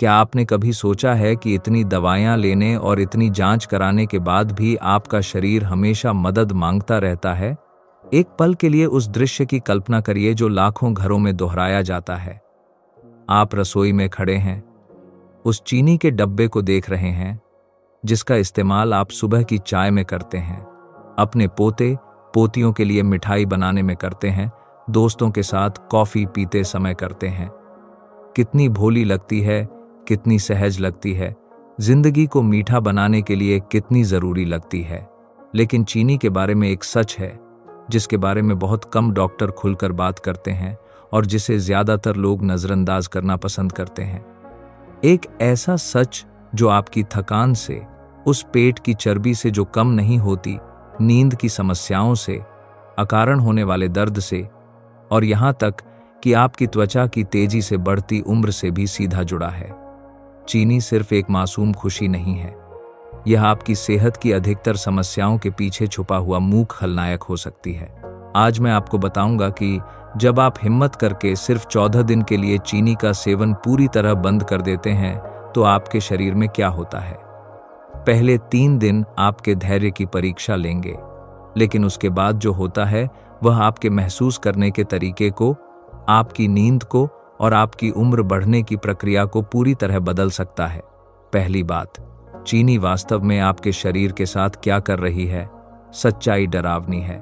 क्या आपने कभी सोचा है कि इतनी दवाइयाँ लेने और इतनी जांच कराने के बाद भी आपका शरीर हमेशा मदद मांगता रहता है? एक पल के लिए उस दृश्य की कल्पना करिए जो लाखों घरों में दोहराया जाता है। आप रसोई में खड़े हैं, उस चीनी के डब्बे को देख रहे हैं जिसका इस्तेमाल आप सुबह की चाय में करते हैं, अपने पोते पोतियों के लिए मिठाई बनाने में करते हैं, दोस्तों के साथ कॉफी पीते समय करते हैं। कितनी भोली लगती है, कितनी सहज लगती है, जिंदगी को मीठा बनाने के लिए कितनी जरूरी लगती है। लेकिन चीनी के बारे में एक सच है जिसके बारे में बहुत कम डॉक्टर खुलकर बात करते हैं और जिसे ज्यादातर लोग नजरअंदाज करना पसंद करते हैं। एक ऐसा सच जो आपकी थकान से, उस पेट की चर्बी से जो कम नहीं होती, नींद की समस्याओं से, अकारण होने वाले दर्द से और यहाँ तक कि आपकी त्वचा की तेजी से बढ़ती उम्र से भी सीधा जुड़ा है। चीनी सिर्फ एक मासूम खुशी नहीं है, यह आपकी सेहत की अधिकतर समस्याओं के पीछे छुपा हुआ मूक खलनायक हो सकती है। आज मैं आपको बताऊंगा कि जब आप हिम्मत करके सिर्फ 14 दिन के लिए चीनी का सेवन पूरी तरह बंद कर देते हैं तो आपके शरीर में क्या होता है। पहले 3 दिन आपके धैर्य की परीक्षा लेंगे, लेकिन उसके बाद जो होता है वह आपके महसूस करने के तरीके को, आपकी नींद को और आपकी उम्र बढ़ने की प्रक्रिया को पूरी तरह बदल सकता है। पहली बात, चीनी वास्तव में आपके शरीर के साथ क्या कर रही है। सच्चाई डरावनी है।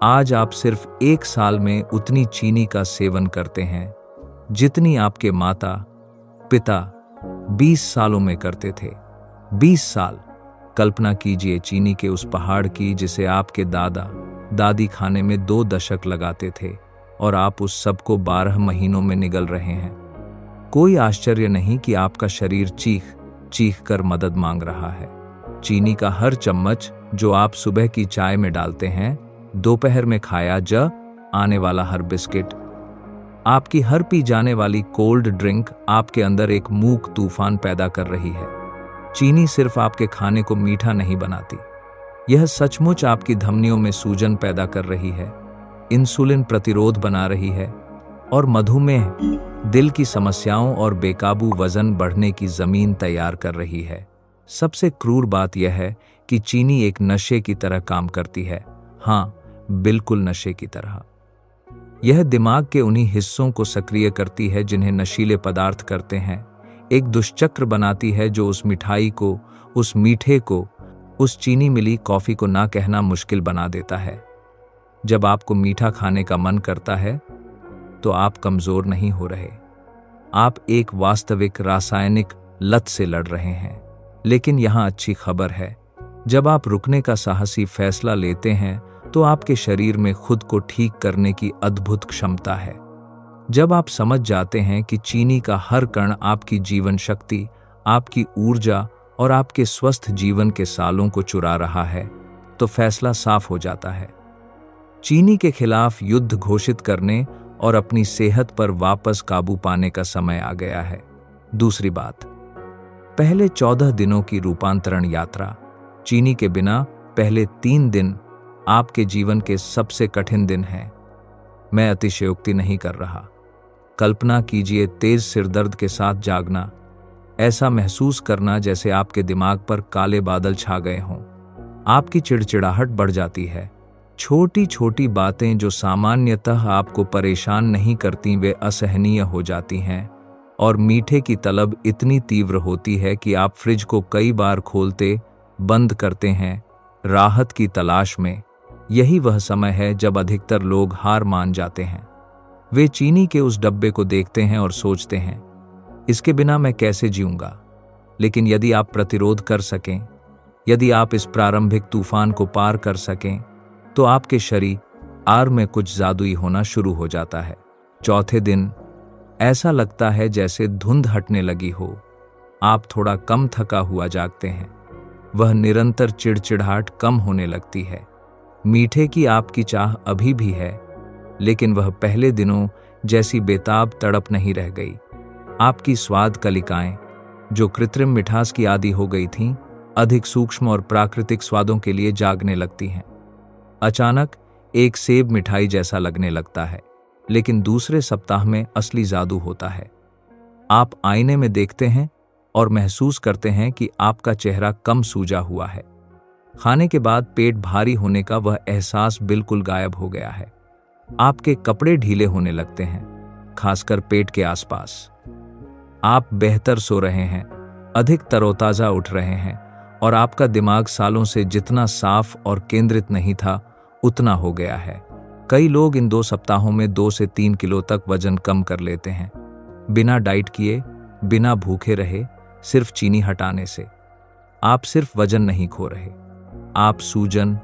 आज आप सिर्फ 1 साल में उतनी चीनी का सेवन करते हैं जितनी आपके माता पिता 20 सालों में करते थे। 20 साल। कल्पना कीजिए चीनी के उस पहाड़ की जिसे आपके दादा दादी खाने में 2 दशक लगाते थे और आप उस सब को 12 महीनों में निगल रहे हैं। कोई आश्चर्य नहीं कि आपका शरीर चीख चीख कर मदद मांग रहा है। चीनी का हर चम्मच जो आप सुबह की चाय में डालते हैं, दोपहर में खाया आने वाला हर बिस्किट, आपकी हर पी जाने वाली कोल्ड ड्रिंक आपके अंदर एक मूक तूफान पैदा कर रही है। चीनी सिर्फ आपके खाने को मीठा नहीं बनाती, यह सचमुच आपकी धमनियों में सूजन पैदा कर रही है, इंसुलिन प्रतिरोध बना रही है और मधुमेह, दिल की समस्याओं और बेकाबू वजन बढ़ने की जमीन तैयार कर रही है। सबसे क्रूर बात यह है कि चीनी एक नशे की तरह काम करती है। हाँ, बिल्कुल नशे की तरह। यह दिमाग के उन्हीं हिस्सों को सक्रिय करती है जिन्हें नशीले पदार्थ करते हैं। एक दुष्चक्र बनाती है जो उस मिठाई को, उस मीठे को, उस चीनी मिली कॉफी को ना कहना मुश्किल बना देता है। जब आपको मीठा खाने का मन करता है तो आप कमजोर नहीं हो रहे, आप एक वास्तविक रासायनिक लत से लड़ रहे हैं। लेकिन यहां अच्छी खबर है, जब आप रुकने का साहसी फैसला लेते हैं तो आपके शरीर में खुद को ठीक करने की अद्भुत क्षमता है। जब आप समझ जाते हैं कि चीनी का हर कण आपकी जीवन शक्ति, आपकी ऊर्जा और आपके स्वस्थ जीवन के सालों को चुरा रहा है, तो फैसला साफ हो जाता है। चीनी के खिलाफ युद्ध घोषित करने और अपनी सेहत पर वापस काबू पाने का समय आ गया है। दूसरी बात, पहले 14 दिनों की रूपांतरण यात्रा। चीनी के बिना पहले 3 दिन आपके जीवन के सबसे कठिन दिन हैं। मैं अतिशयोक्ति नहीं कर रहा। कल्पना कीजिए तेज सिरदर्द के साथ जागना, ऐसा महसूस करना जैसे आपके दिमाग पर काले बादल छा गए हों। आपकी चिड़चिड़ाहट बढ़ जाती है। छोटी छोटी बातें जो सामान्यतः आपको परेशान नहीं करती वे असहनीय हो जाती हैं और मीठे की तलब इतनी तीव्र होती है कि आप फ्रिज को कई बार खोलते बंद करते हैं राहत की तलाश में। यही वह समय है जब अधिकतर लोग हार मान जाते हैं। वे चीनी के उस डब्बे को देखते हैं और सोचते हैं, इसके बिना मैं कैसे जीऊंगा। लेकिन यदि आप प्रतिरोध कर सकें, यदि आप इस प्रारंभिक तूफान को पार कर सकें, तो आपके शरीर में कुछ जादुई होना शुरू हो जाता है। चौथे दिन ऐसा लगता है जैसे धुंध हटने लगी हो। आप थोड़ा कम थका हुआ जागते हैं। वह निरंतर चिड़चिड़ाहट कम होने लगती है। मीठे की आपकी चाह अभी भी है, लेकिन वह पहले दिनों जैसी बेताब तड़प नहीं रह गई। आपकी स्वाद कलिकाएं, जो कृत्रिम मिठास की आदी हो गई थीं, अधिक सूक्ष्म और प्राकृतिक स्वादों के लिए जागने लगती हैं। अचानक एक सेब मिठाई जैसा लगने लगता है, लेकिन दूसरे सप्ताह में असली जादू होता है। आप आईने में देखते हैं और महसूस करते हैं कि आपका चेहरा कम सूजा हुआ है। खाने के बाद पेट भारी होने का वह एहसास बिल्कुल गायब हो गया है। आपके कपड़े ढीले होने लगते हैं, खासकर पेट के आसपास। आप बेहतर सो रहे हैं, अधिक तरोताजा उठ रहे हैं और आपका दिमाग सालों से जितना साफ और केंद्रित नहीं था, उतना हो गया है। कई लोग इन 2 सप्ताहों में 2 से 3 किलो तक वजन कम कर लेते हैं, बिना डाइट किए, बिना भूखे रहे, सिर्फ चीनी हटाने से। आप सिर्फ वजन नहीं खो रहे, आप सूजन,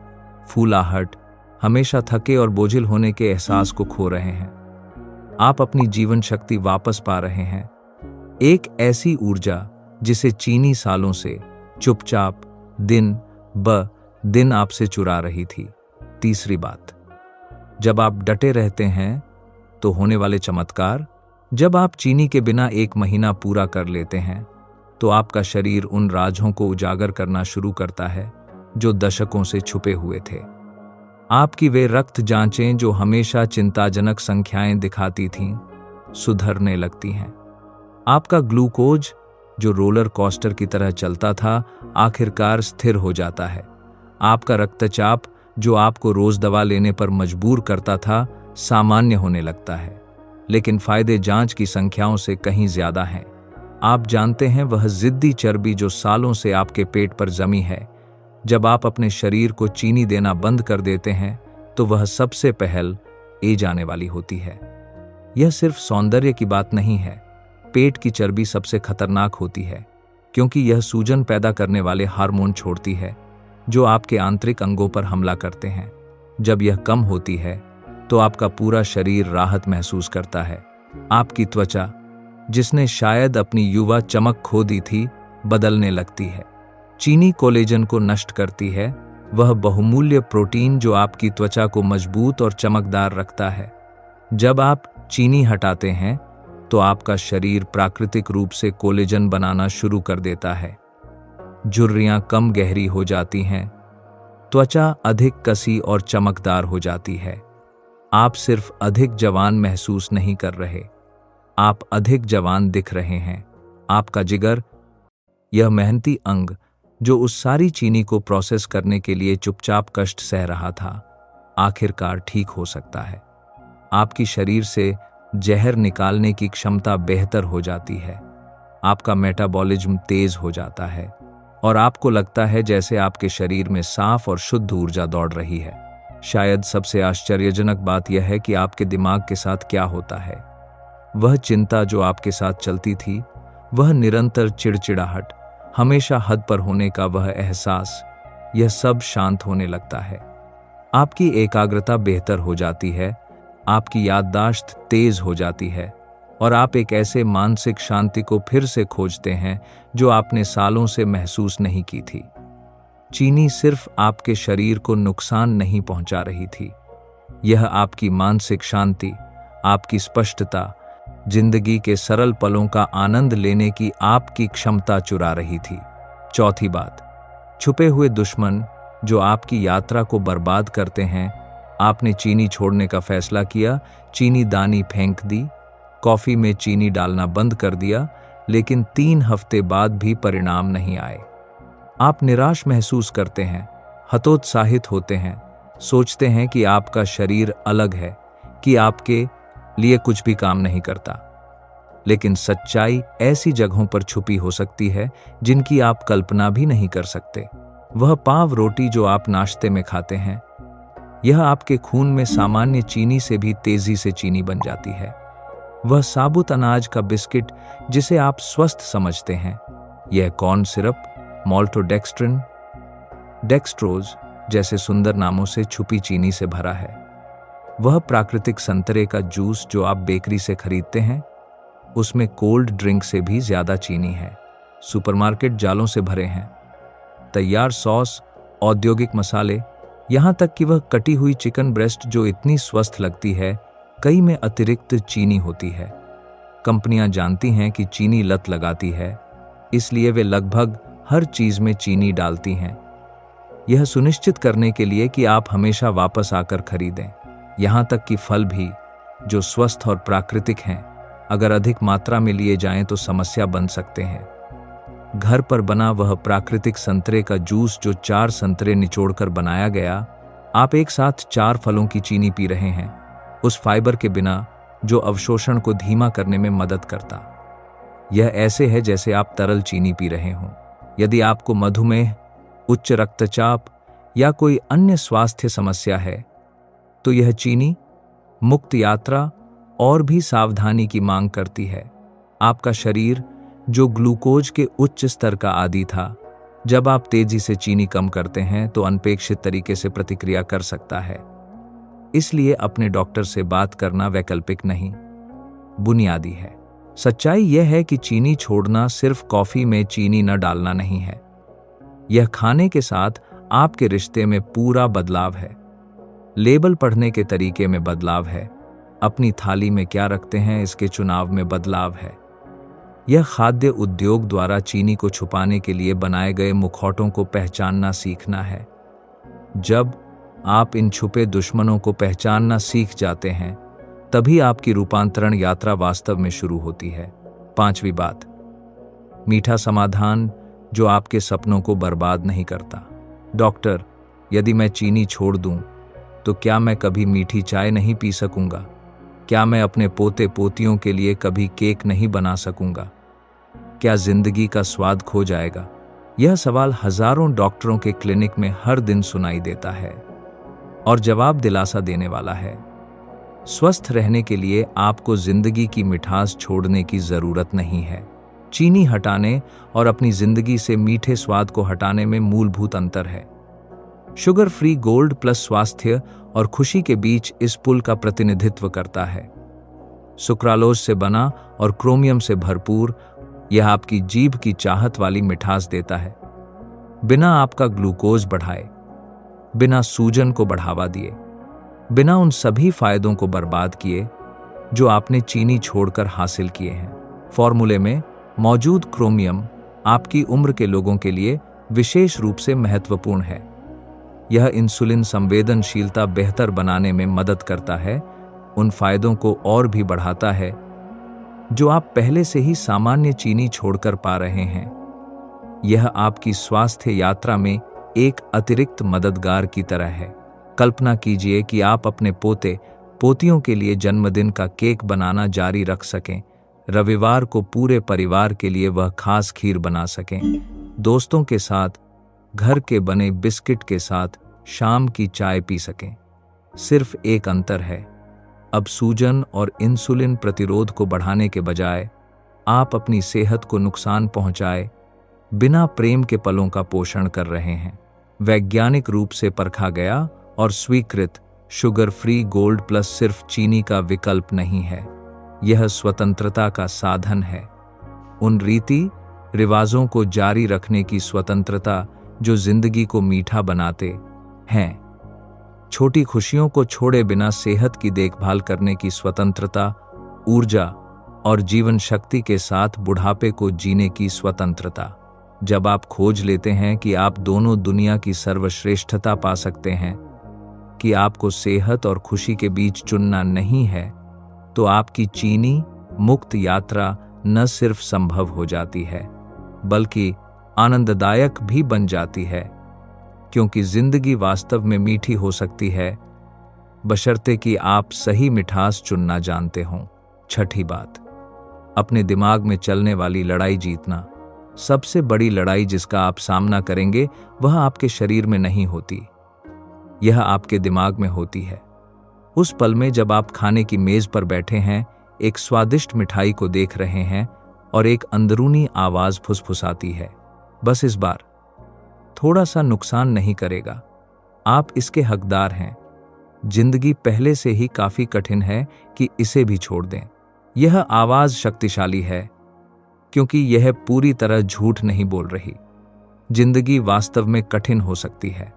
फूलाहट, हमेशा थके और बोझिल होने के एहसास को खो रहे हैं। आप अपनी जीवन शक्ति वापस पा रहे हैं, एक ऐसी ऊर्जा जिसे चीनी सालों से चुपचाप दिन ब दिन आपसे चुरा रही थी। तीसरी बात, जब आप डटे रहते हैं तो होने वाले चमत्कार। जब आप चीनी के बिना 1 महीना पूरा कर लेते हैं तो आपका शरीर उन राजों को उजागर करना शुरू करता है जो दशकों से छुपे हुए थे। आपकी वे रक्त जांचें जो हमेशा चिंताजनक संख्याएं दिखाती थीं, सुधरने लगती हैं। आपका ग्लूकोज जो रोलर कोस्टर की तरह चलता था, आखिरकार स्थिर हो जाता है। आपका रक्तचाप जो आपको रोज दवा लेने पर मजबूर करता था, सामान्य होने लगता है। लेकिन फायदे जांच की संख्याओं से कहीं ज्यादा हैं। आप जानते हैं, वह जिद्दी चर्बी जो सालों से आपके पेट पर जमी है, जब आप अपने शरीर को चीनी देना बंद कर देते हैं तो वह सबसे पहल ए जाने वाली होती है। यह सिर्फ सौंदर्य की बात नहीं है। पेट की चर्बी सबसे खतरनाक होती है क्योंकि यह सूजन पैदा करने वाले हार्मोन छोड़ती है जो आपके आंतरिक अंगों पर हमला करते हैं। जब यह कम होती है तो आपका पूरा शरीर राहत महसूस करता है। आपकी त्वचा, जिसने शायद अपनी युवा चमक खो दी थी, बदलने लगती है। चीनी कोलेजन को नष्ट करती है, वह बहुमूल्य प्रोटीन जो आपकी त्वचा को मजबूत और चमकदार रखता है। जब आप चीनी हटाते हैं तो आपका शरीर प्राकृतिक रूप से कोलेजन बनाना शुरू कर देता है। झुर्रियां कम गहरी हो जाती हैं, त्वचा अधिक कसी और चमकदार हो जाती है। आप सिर्फ अधिक जवान महसूस नहीं कर रहे, आप अधिक जवान दिख रहे हैं। आपका जिगर, यह मेहनती अंग जो उस सारी चीनी को प्रोसेस करने के लिए चुपचाप कष्ट सह रहा था, आखिरकार ठीक हो सकता है। आपकी शरीर से जहर निकालने की क्षमता बेहतर हो जाती है। आपका मेटाबॉलिज्म तेज हो जाता है और आपको लगता है जैसे आपके शरीर में साफ और शुद्ध ऊर्जा दौड़ रही है। शायद सबसे आश्चर्यजनक बात यह है कि आपके दिमाग के साथ क्या होता है। वह चिंता जो आपके साथ चलती थी, वह निरंतर चिड़चिड़ाहट, हमेशा हद पर होने का वह एहसास, यह सब शांत होने लगता है। आपकी एकाग्रता बेहतर हो जाती है, आपकी याददाश्त तेज हो जाती है और आप एक ऐसे मानसिक शांति को फिर से खोजते हैं जो आपने सालों से महसूस नहीं की थी। चीनी सिर्फ आपके शरीर को नुकसान नहीं पहुंचा रही थी, यह आपकी मानसिक शांति, आपकी स्पष्टता, जिंदगी के सरल पलों का आनंद लेने की आपकी क्षमता चुरा रही थी। चौथी बात, छुपे हुए दुश्मन जो आपकी यात्रा को बर्बाद करते हैं। आपने चीनी छोड़ने का फैसला किया, चीनी दानी फेंक दी, कॉफी में चीनी डालना बंद कर दिया, लेकिन 3 हफ्ते बाद भी परिणाम नहीं आए। आप निराश महसूस करते हैं, हतोत्साहित होते हैं, सोचते हैं कि आपका शरीर अलग है, कि आपके लिए कुछ भी काम नहीं करता। लेकिन सच्चाई ऐसी जगहों पर छुपी हो सकती है जिनकी आप कल्पना भी नहीं कर सकते। वह पाव रोटी जो आप नाश्ते में खाते हैं, यह आपके खून में सामान्य चीनी से भी तेजी से चीनी बन जाती है। वह साबुत अनाज का बिस्किट जिसे आप स्वस्थ समझते हैं, यह कॉर्न सिरप, माल्टोडेक्स्ट्रिन, डेक्स्ट्रोज जैसे सुंदर नामों से छुपी चीनी से भरा है। वह प्राकृतिक संतरे का जूस जो आप बेकरी से खरीदते हैं, उसमें कोल्ड ड्रिंक से भी ज्यादा चीनी है। सुपरमार्केट जालों से भरे हैं। तैयार सॉस, औद्योगिक मसाले, यहाँ तक कि वह कटी हुई चिकन ब्रेस्ट जो इतनी स्वस्थ लगती है, कई में अतिरिक्त चीनी होती है। कंपनियां जानती हैं कि चीनी लत लगाती है, इसलिए वे लगभग हर चीज में चीनी डालती हैं, यह सुनिश्चित करने के लिए कि आप हमेशा वापस आकर खरीदें। यहाँ तक कि फल भी, जो स्वस्थ और प्राकृतिक हैं, अगर अधिक मात्रा में लिए जाएं तो समस्या बन सकते हैं। घर पर बना वह प्राकृतिक संतरे का जूस जो 4 संतरे निचोड़कर बनाया गया, आप एक साथ 4 फलों की चीनी पी रहे हैं, उस फाइबर के बिना जो अवशोषण को धीमा करने में मदद करता। यह ऐसे है जैसे आप तरल चीनी पी रहे हों। यदि आपको मधुमेह, उच्च रक्तचाप या कोई अन्य स्वास्थ्य समस्या है, तो यह चीनी मुक्त यात्रा और भी सावधानी की मांग करती है। आपका शरीर जो ग्लूकोज के उच्च स्तर का आदी था, जब आप तेजी से चीनी कम करते हैं तो अनपेक्षित तरीके से प्रतिक्रिया कर सकता है। इसलिए अपने डॉक्टर से बात करना वैकल्पिक नहीं, बुनियादी है। सच्चाई यह है कि चीनी छोड़ना सिर्फ कॉफी में चीनी न डालना नहीं है। यह खाने के साथ आपके रिश्ते में पूरा बदलाव है। लेबल पढ़ने के तरीके में बदलाव है। अपनी थाली में क्या रखते हैं इसके चुनाव में बदलाव है। यह खाद्य उद्योग द्वारा चीनी को छुपाने के लिए बनाए गए मुखौटों को पहचानना सीखना है। जब आप इन छुपे दुश्मनों को पहचानना सीख जाते हैं, तभी आपकी रूपांतरण यात्रा वास्तव में शुरू होती है। 5वीं बात, मीठा समाधान जो आपके सपनों को बर्बाद नहीं करता। डॉक्टर, यदि मैं चीनी छोड़ दूं, तो क्या मैं कभी मीठी चाय नहीं पी सकूंगा? क्या मैं अपने पोते पोतियों के लिए कभी केक नहीं बना सकूंगा? क्या जिंदगी का स्वाद खो जाएगा? यह सवाल हजारों डॉक्टरों के क्लिनिक में हर दिन सुनाई देता है और जवाब दिलासा देने वाला है। स्वस्थ रहने के लिए आपको जिंदगी की मिठास छोड़ने की जरूरत नहीं है। चीनी हटाने और अपनी जिंदगी से मीठे स्वाद को हटाने में मूलभूत अंतर है। शुगर फ्री गोल्ड प्लस स्वास्थ्य और खुशी के बीच इस पुल का प्रतिनिधित्व करता है। सुक्रालोज से बना और क्रोमियम से भरपूर, यह आपकी जीभ की चाहत वाली मिठास देता है, बिना आपका ग्लूकोज बढ़ाए, बिना सूजन को बढ़ावा दिए, बिना उन सभी फायदों को बर्बाद किए जो आपने चीनी छोड़कर हासिल किए हैं। फॉर्मूले में मौजूद क्रोमियम आपकी उम्र के लोगों के लिए विशेष रूप से महत्वपूर्ण है। यह इंसुलिन संवेदनशीलता बेहतर बनाने में मदद करता है, उन फायदों को और भी बढ़ाता है जो आप पहले से ही सामान्य चीनी छोड़कर पा रहे हैं। यह आपकी स्वास्थ्य यात्रा में एक अतिरिक्त मददगार की तरह है। कल्पना कीजिए कि आप अपने पोते पोतियों के लिए जन्मदिन का केक बनाना जारी रख सकें, रविवार को पूरे परिवार के लिए वह खास खीर बना सकें, दोस्तों के साथ घर के बने बिस्किट के साथ शाम की चाय पी सकें। सिर्फ एक अंतर है, अब सूजन और इंसुलिन प्रतिरोध को बढ़ाने के बजाय आप अपनी सेहत को नुकसान पहुंचाए बिना प्रेम के पलों का पोषण कर रहे हैं। वैज्ञानिक रूप से परखा गया और स्वीकृत शुगर फ्री गोल्ड प्लस सिर्फ चीनी का विकल्प नहीं है, यह स्वतंत्रता का साधन है। उन रीति रिवाजों को जारी रखने की स्वतंत्रता जो जिंदगी को मीठा बनाते हैं, छोटी खुशियों को छोड़े बिना सेहत की देखभाल करने की स्वतंत्रता, ऊर्जा और जीवन शक्ति के साथ बुढ़ापे को जीने की स्वतंत्रता। जब आप खोज लेते हैं कि आप दोनों दुनिया की सर्वश्रेष्ठता पा सकते हैं, कि आपको सेहत और खुशी के बीच चुनना नहीं है, तो आपकी चीनी मुक्त यात्रा न सिर्फ संभव हो जाती है बल्कि आनंददायक भी बन जाती है, क्योंकि जिंदगी वास्तव में मीठी हो सकती है बशर्ते कि आप सही मिठास चुनना जानते हों। 6ठी बात, अपने दिमाग में चलने वाली लड़ाई जीतना। सबसे बड़ी लड़ाई जिसका आप सामना करेंगे वह आपके शरीर में नहीं होती, यह आपके दिमाग में होती है। उस पल में जब आप खाने की मेज पर बैठे हैं, एक स्वादिष्ट मिठाई को देख रहे हैं और एक अंदरूनी आवाज फुसफुसाती है, बस इस बार थोड़ा सा नुकसान नहीं करेगा, आप इसके हकदार हैं। जिंदगी पहले से ही काफी कठिन है कि इसे भी छोड़ दें। यह आवाज शक्तिशाली है क्योंकि यह पूरी तरह झूठ नहीं बोल रही। जिंदगी वास्तव में कठिन हो सकती है,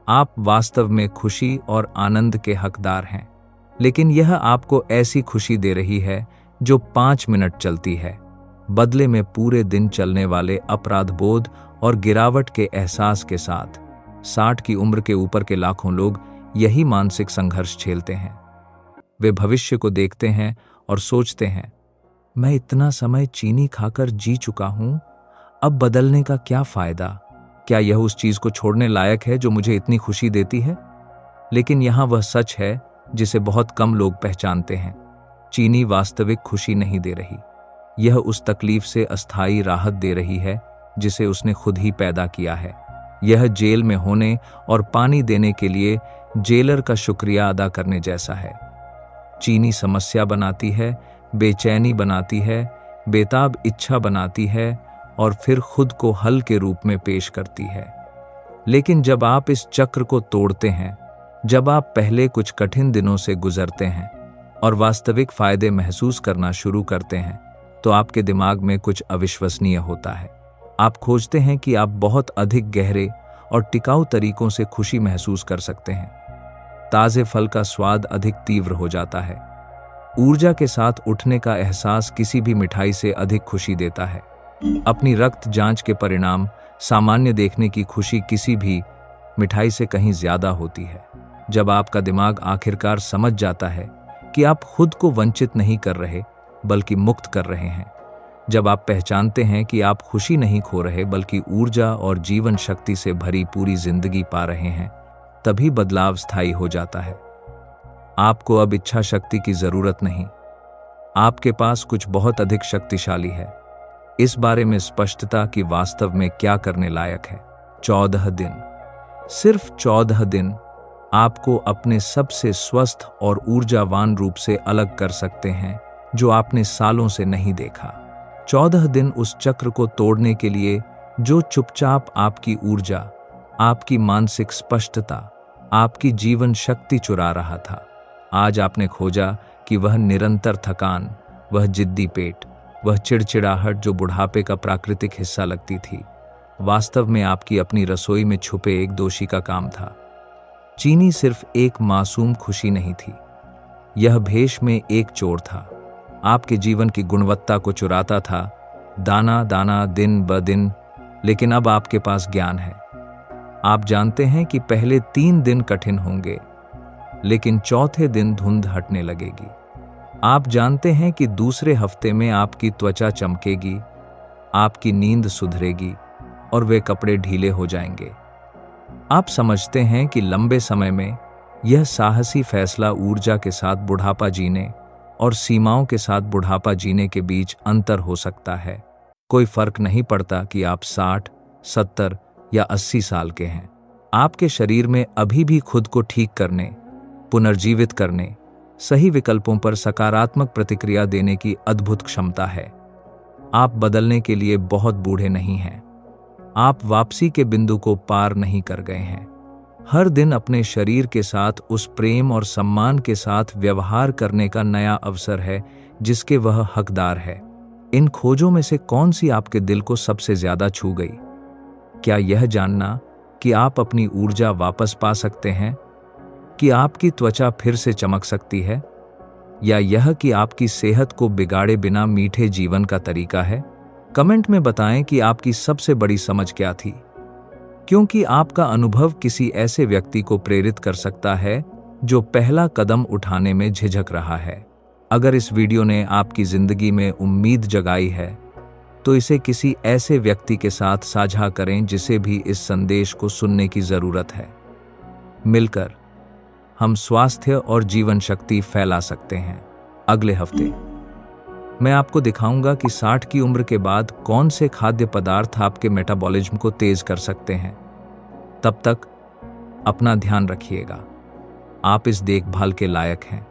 आप वास्तव में खुशी और आनंद के हकदार हैं, लेकिन यह आपको ऐसी खुशी दे रही है जो 5 मिनट चलती है, बदले में पूरे दिन चलने वाले अपराध बोध और गिरावट के एहसास के साथ। 60 की उम्र के ऊपर के लाखों लोग यही मानसिक संघर्ष झेलते हैं। वे भविष्य को देखते हैं और सोचते हैं, मैं इतना समय चीनी खाकर जी चुका हूं, अब बदलने का क्या फायदा? क्या यह उस चीज को छोड़ने लायक है जो मुझे इतनी खुशी देती है? लेकिन यहां वह सच है जिसे बहुत कम लोग पहचानते हैं। चीनी वास्तविक खुशी नहीं दे रही। यह उस तकलीफ से अस्थायी राहत दे रही है जिसे उसने खुद ही पैदा किया है। यह जेल में होने और पानी देने के लिए जेलर का शुक्रिया अदा करने जैसा है। चीनी समस्या बनाती है, बेचैनी बनाती है, बेताब इच्छा बनाती है और फिर खुद को हल के रूप में पेश करती है। लेकिन जब आप इस चक्र को तोड़ते हैं, जब आप पहले कुछ कठिन दिनों से गुजरते हैं और वास्तविक फायदे महसूस करना शुरू करते हैं, तो आपके दिमाग में कुछ अविश्वसनीय होता है। आप खोजते हैं कि आप बहुत अधिक गहरे और टिकाऊ तरीकों से खुशी महसूस कर सकते हैं। ताजे फल का स्वाद अधिक तीव्र हो जाता है। ऊर्जा के साथ उठने का एहसास किसी भी मिठाई से अधिक खुशी देता है। अपनी रक्त जांच के परिणाम सामान्य देखने की खुशी किसी भी मिठाई से कहीं ज्यादा होती है। जब आपका दिमाग आखिरकार समझ जाता है कि आप खुद को वंचित नहीं कर रहे बल्कि मुक्त कर रहे हैं, जब आप पहचानते हैं कि आप खुशी नहीं खो रहे बल्कि ऊर्जा और जीवन शक्ति से भरी पूरी जिंदगी पा रहे हैं, तभी बदलाव स्थायी हो जाता है। आपको अब इच्छा शक्ति की जरूरत नहीं, आपके पास कुछ बहुत अधिक शक्तिशाली है। इस बारे में स्पष्टता कि वास्तव में क्या करने लायक है। 14 दिन, सिर्फ 14 दिन आपको अपने सबसे स्वस्थ और ऊर्जावान रूप से अलग कर सकते हैं जो आपने सालों से नहीं देखा। 14 दिन उस चक्र को तोड़ने के लिए जो चुपचाप आपकी ऊर्जा, आपकी मानसिक स्पष्टता, आपकी जीवन शक्ति चुरा रहा था। आज आपने खोजा कि वह निरंतर थकान, वह जिद्दी पेट, वह चिड़चिड़ाहट जो बुढ़ापे का प्राकृतिक हिस्सा लगती थी, वास्तव में आपकी अपनी रसोई में छुपे एक दोषी का काम था। चीनी सिर्फ एक मासूम खुशी नहीं थी, यह भेष में एक चोर था। आपके जीवन की गुणवत्ता को चुराता था, दाना दाना, दिन ब दिन। लेकिन अब आपके पास ज्ञान है। आप जानते हैं कि पहले 3 दिन कठिन होंगे, लेकिन चौथे दिन धुंध हटने लगेगी। आप जानते हैं कि दूसरे हफ्ते में आपकी त्वचा चमकेगी, आपकी नींद सुधरेगी और वे कपड़े ढीले हो जाएंगे। आप समझते हैं कि लंबे समय में यह साहसी फैसला ऊर्जा के साथ बुढ़ापा जीने और सीमाओं के साथ बुढ़ापा जीने के बीच अंतर हो सकता है। कोई फर्क नहीं पड़ता कि आप 60, 70 या 80 साल के हैं। आपके शरीर में अभी भी खुद को ठीक करने, पुनर्जीवित करने, सही विकल्पों पर सकारात्मक प्रतिक्रिया देने की अद्भुत क्षमता है। आप बदलने के लिए बहुत बूढ़े नहीं हैं। आप वापसी के बिंदु को पार नहीं कर गए हैं। हर दिन अपने शरीर के साथ उस प्रेम और सम्मान के साथ व्यवहार करने का नया अवसर है जिसके वह हकदार है। इन खोजों में से कौन सी आपके दिल को सबसे ज्यादा छू गई? क्या यह जानना कि आप अपनी ऊर्जा वापस पा सकते हैं, कि आपकी त्वचा फिर से चमक सकती है, या यह कि आपकी सेहत को बिगाड़े बिना मीठे जीवन का तरीका है? कमेंट में बताएं कि आपकी सबसे बड़ी समझ क्या थी, क्योंकि आपका अनुभव किसी ऐसे व्यक्ति को प्रेरित कर सकता है जो पहला कदम उठाने में झिझक रहा है। अगर इस वीडियो ने आपकी जिंदगी में उम्मीद जगाई है, तो इसे किसी ऐसे व्यक्ति के साथ साझा करें जिसे भी इस संदेश को सुनने की जरूरत है। मिलकर हम स्वास्थ्य और जीवन शक्ति फैला सकते हैं। अगले हफ्ते मैं आपको दिखाऊंगा कि 60 की उम्र के बाद कौन से खाद्य पदार्थ आपके मेटाबॉलिज्म को तेज कर सकते हैं। तब तक अपना ध्यान रखिएगा। आप इस देखभाल के लायक हैं।